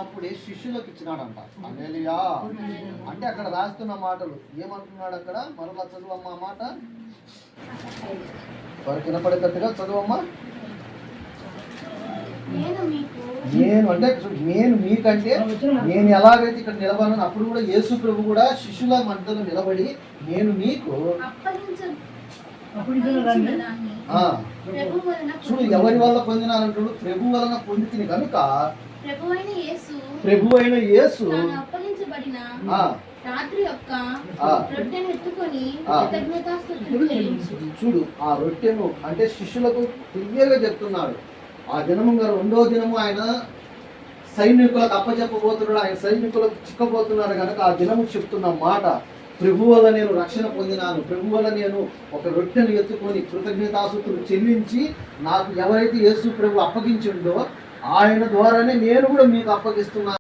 అప్పుడే శిష్యులకు ఇచ్చినాడంట. హల్లెలూయా. అంటే అక్కడ రాస్తున్న మాటలు ఏమంటున్నాడు అక్కడ? మరలా చదువమ్మా ఆ మాట, వారికి వినపడేటట్టుగా చదువమ్మా. నేను అంటే నేను మీకంటే నేను ఎలాగైతే ఇక్కడ నిలబడిన అప్పుడు కూడా యేసు ప్రభు కూడా శిష్యుల మధ్యలో నిలబడి నేను మీకు చూడు ఎవరి వల్ల పొందినారంటాడు? ప్రభు వలన పొందితిని కనుక ప్రభు అయిన యేసు చూడు ఆ రొట్టెను అంటే శిష్యులకు క్లియర్గా చెప్తున్నాడు. ఆ దినము రెండో దినము ఆయన సైనికులకు అప్పచెప్పబోతున్నాడు, ఆయన సైనికులకు చిక్కబోతున్నాడు కనుక ఆ దినము చెప్తున్న మాట, ప్రభు వల్ల నేను రక్షణ పొందినాను, ప్రభు వల్ల నేను ఒక రొట్టెను ఎత్తుకొని కృతజ్ఞతాస్తుతులు చెల్లించి నాకు ఎవరైతే యేసు ప్రభు అప్పగించిండో ఆయన ద్వారానే నేను కూడా మీకు అప్పగిస్తున్నాను.